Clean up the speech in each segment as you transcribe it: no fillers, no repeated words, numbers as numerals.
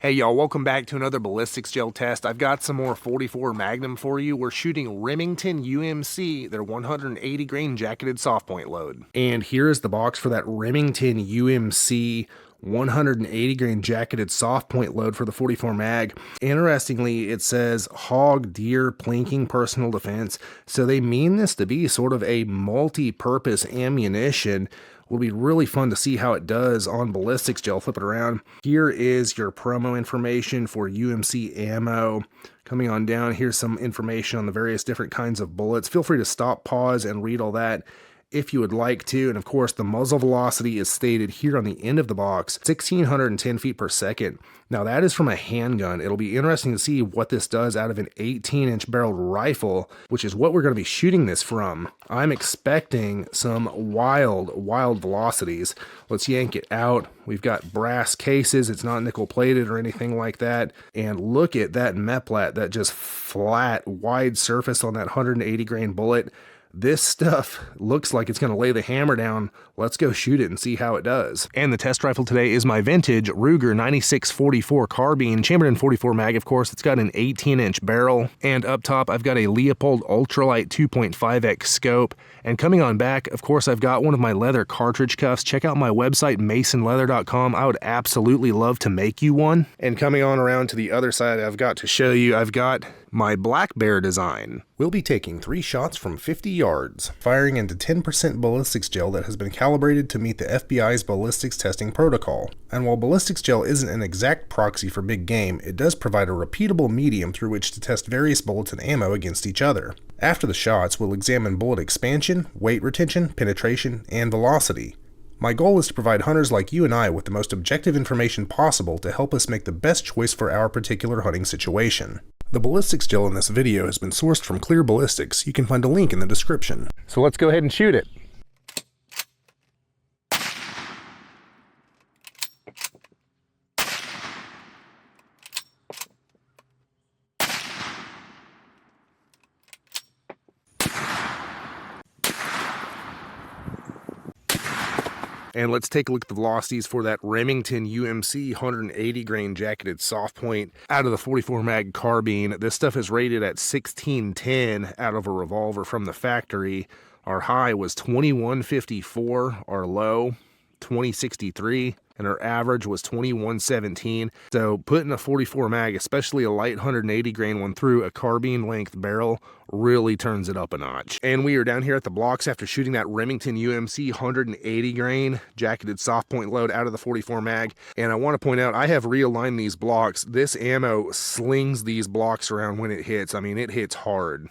Hey y'all, welcome back to another ballistics gel test. I've got some more 44 Magnum for you. We're shooting Remington UMC, their 180 grain jacketed soft point load. And here is the box for that Remington UMC 180 grain jacketed soft point load for the 44 mag. Interestingly, it says hog, deer, plinking, personal defense. So they mean this to be sort of a multi-purpose ammunition. Will be really fun to see how it does on ballistics gel. Flip it around. Here is your promo information for UMC ammo. Coming on down, here's some information on the various different kinds of bullets. Feel free to stop, pause, and read all that if you would like to. And of course, the muzzle velocity is stated here on the end of the box, 1,610 feet per second. Now that is from a handgun. It'll be interesting to see what this does out of an 18-inch barreled rifle, which is what we're going to be shooting this from. I'm expecting some wild velocities. Let's yank it out. We've got brass cases. It's not nickel plated or anything like that. And look at that meplat, that just flat, wide surface on that 180 grain bullet. This stuff looks like it's going to lay the hammer down. Let's go shoot it and see how it does. And the test rifle today is my vintage Ruger 9644 carbine, chambered in 44 mag, of course. It's got an 18-inch barrel. And up top, I've got a Leupold Ultralight 2.5x scope. And coming on back, of course, I've got one of my leather cartridge cuffs. Check out my website, masonleather.com. I would absolutely love to make you one. And coming on around to the other side, I've got to show you, I've got my Black Bear design. We'll be taking 3 shots from 50 yards, firing into 10% ballistics gel that has been calibrated to meet the FBI's ballistics testing protocol. And while ballistics gel isn't an exact proxy for big game, it does provide a repeatable medium through which to test various bullets and ammo against each other. After the shots, we'll examine bullet expansion, weight retention, penetration, and velocity. My goal is to provide hunters like you and I with the most objective information possible to help us make the best choice for our particular hunting situation. The ballistics gel in this video has been sourced from Clear Ballistics. You can find a link in the description. So let's go ahead and shoot it. And let's take a look at the velocities for that Remington UMC 180 grain jacketed soft point out of the 44 mag carbine. This stuff is rated at 1610 out of a revolver from the factory. Our high was 2154, our low 2063, and our average was 2117. So putting a 44 mag, especially a light 180 grain one, through a carbine length barrel really turns it up a notch. And we are down here at the blocks after shooting that Remington UMC 180 grain jacketed soft point load out of the 44 mag. And I want to point out, I have realigned these blocks. This ammo slings these blocks around when it hits. I mean, it hits hard.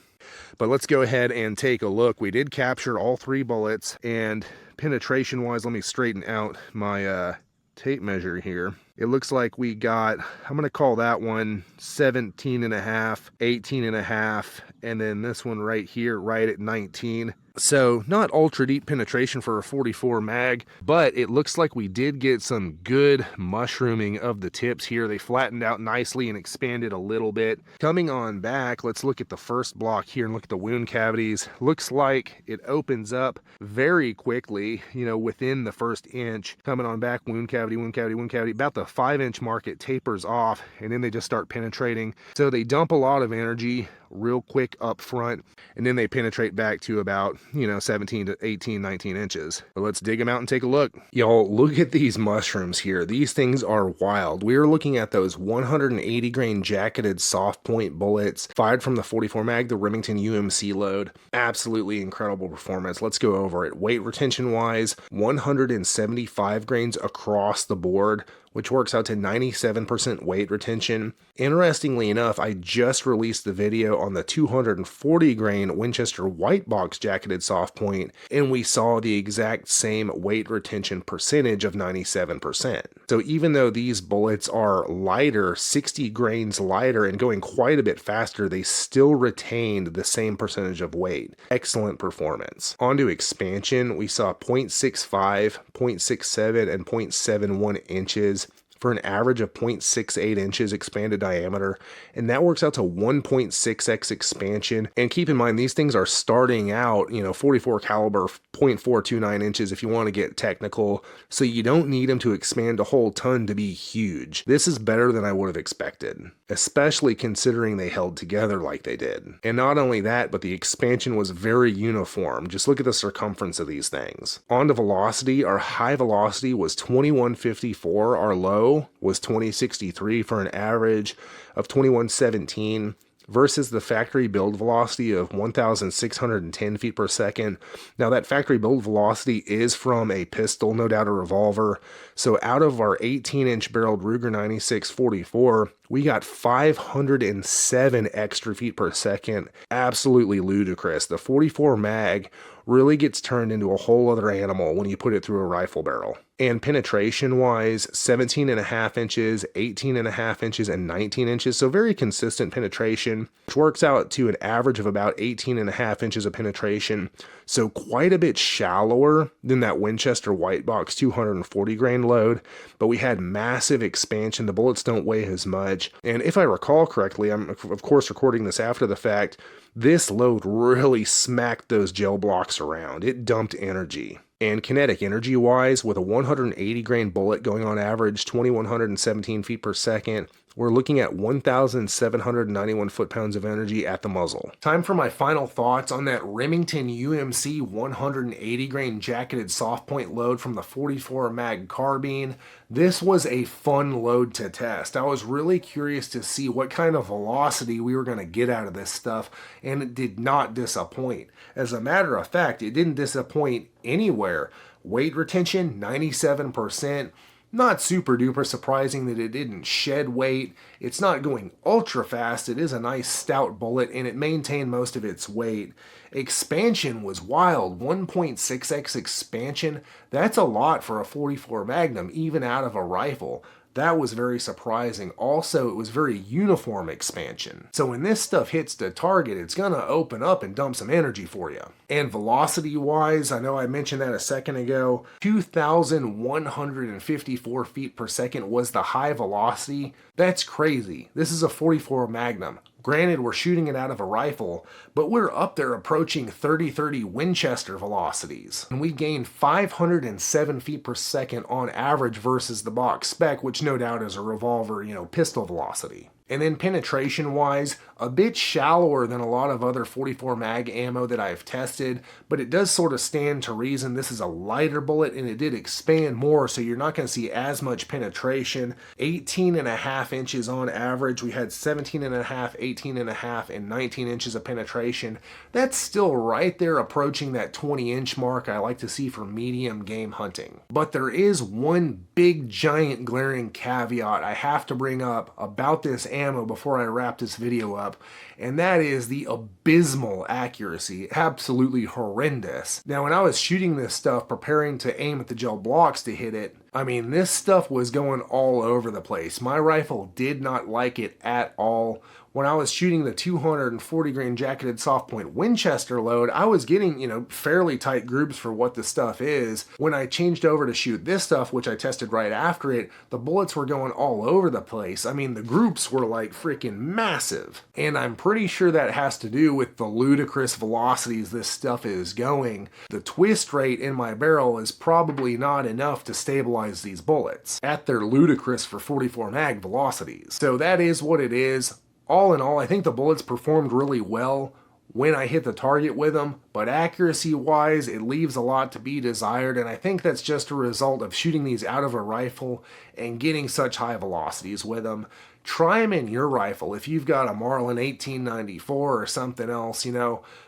But let's go ahead and take a look. We did capture all 3 bullets, and penetration wise, let me straighten out my tape measure here. It looks like we got, I'm going to call that one 17 and a half, 18 and a half, and then this one right here, right at 19. So not ultra deep penetration for a 44 mag, but it looks like we did get some good mushrooming of the tips here. They flattened out nicely and expanded a little bit. Coming on back, let's look at the first block here and look at the wound cavities. Looks like it opens up very quickly, you know, within the first inch. Coming on back, wound cavity, wound cavity, wound cavity. About the 5-inch mark, it tapers off, and then they just start penetrating. So they dump a lot of energy real quick up front, and then they penetrate back to about, 17 to 18, 19 inches. But let's dig them out and take a look. Y'all, look at these mushrooms here. These things are wild. We are looking at those 180 grain jacketed soft point bullets fired from the 44 mag, the Remington UMC load. Absolutely incredible performance. Let's go over it. Weight retention wise, 175 grains across the board, which works out to 97% weight retention. Interestingly enough, I just released the video on the 240 grain Winchester white box jacketed soft point, and we saw the exact same weight retention percentage of 97%. So even though these bullets are lighter, 60 grains lighter and going quite a bit faster, they still retained the same percentage of weight. Excellent performance. On to expansion, we saw 0.65, 0.67, and 0.71 inches for an average of 0.68 inches expanded diameter, and that works out to 1.6x expansion. And keep in mind, these things are starting out, 44 caliber, 0.429 inches if you want to get technical, so you don't need them to expand a whole ton to be huge. This is better than I would have expected, especially considering they held together like they did. And not only that, but the expansion was very uniform. Just look at the circumference of these things. On to velocity, our high velocity was 2154, our low was 2063 for an average of 2117. Versus the factory build velocity of 1,610 feet per second. Now that factory build velocity is from a pistol, no doubt a revolver. So out of our 18-inch barreled Ruger 9644, we got 507 extra feet per second. Absolutely ludicrous. The 44 mag really gets turned into a whole other animal when you put it through a rifle barrel. And penetration wise, 17.5 inches, 18.5 inches, and 19 inches. So very consistent penetration, which works out to an average of about 18.5 inches of penetration. So quite a bit shallower than that Winchester White Box 240 grain load, but we had massive expansion. The bullets don't weigh as much. And if I recall correctly, I'm of course recording this after the fact, this load really smacked those gel blocks around. It dumped energy. And kinetic energy wise, with a 180 grain bullet going on average 2,117 feet per second, we're looking at 1,791 foot-pounds of energy at the muzzle. Time for my final thoughts on that Remington UMC 180 grain jacketed soft point load from the 44 mag carbine. This was a fun load to test. I was really curious to see what kind of velocity we were going to get out of this stuff, and it did not disappoint. As a matter of fact, it didn't disappoint anywhere. Weight retention, 97%. Not super duper surprising that it didn't shed weight. It's not going ultra fast. It is a nice stout bullet and it maintained most of its weight. Expansion was wild. 1.6x expansion. That's a lot for a 44 Magnum, even out of a rifle. That was very surprising. Also, it was very uniform expansion. So when this stuff hits the target, it's going to open up and dump some energy for you. And velocity-wise, I know I mentioned that a second ago, 2,154 feet per second was the high velocity. That's crazy. This is a 44 Magnum. Granted, we're shooting it out of a rifle, but we're up there approaching 30-30 Winchester velocities. And we gained 507 feet per second on average versus the box spec, which no doubt is a revolver, pistol velocity. And then penetration-wise, a bit shallower than a lot of other 44 mag ammo that I've tested, but it does sort of stand to reason. This is a lighter bullet and it did expand more, so you're not going to see as much penetration. 18.5 inches on average. We had 17.5, 18.5, and 19 inches of penetration. That's still right there approaching that 20-inch mark I like to see for medium game hunting. But there is one big, giant, glaring caveat I have to bring up about this ammo before I wrap this video up, and that is the abysmal accuracy. Absolutely horrendous. Now, when I was shooting this stuff, preparing to aim at the gel blocks to hit it, this stuff was going all over the place. My rifle did not like it at all. When I was shooting the 240 grain jacketed soft point Winchester load, I was getting, fairly tight groups for what the stuff is. When I changed over to shoot this stuff, which I tested right after it, the bullets were going all over the place. The groups were like freaking massive. And I'm pretty sure that has to do with the ludicrous velocities this stuff is going. The twist rate in my barrel is probably not enough to stabilize these bullets at their ludicrous for 44 mag velocities. So that is what it is. All in all, I think the bullets performed really well when I hit the target with them, but accuracy-wise, it leaves a lot to be desired, and I think that's just a result of shooting these out of a rifle and getting such high velocities with them. Try them in your rifle. If you've got a Marlin 1894 or something else,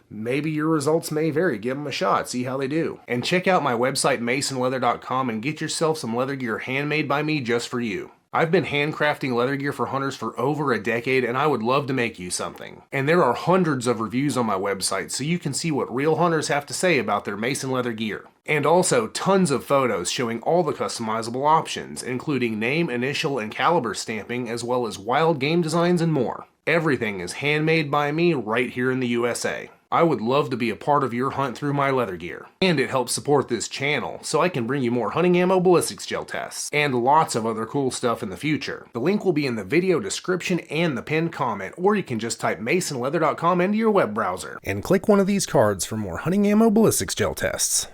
maybe your results may vary. Give them a shot, see how they do. And check out my website, masonleather.com, and get yourself some leather gear handmade by me just for you. I've been handcrafting leather gear for hunters for over a decade, and I would love to make you something. And there are hundreds of reviews on my website, so you can see what real hunters have to say about their Mason leather gear. And also tons of photos showing all the customizable options, including name, initial, and caliber stamping, as well as wild game designs and more. Everything is handmade by me right here in the USA. I would love to be a part of your hunt through my leather gear. And it helps support this channel, so I can bring you more hunting ammo ballistics gel tests, and lots of other cool stuff in the future. The link will be in the video description and the pinned comment, or you can just type masonleather.com into your web browser, and click one of these cards for more hunting ammo ballistics gel tests.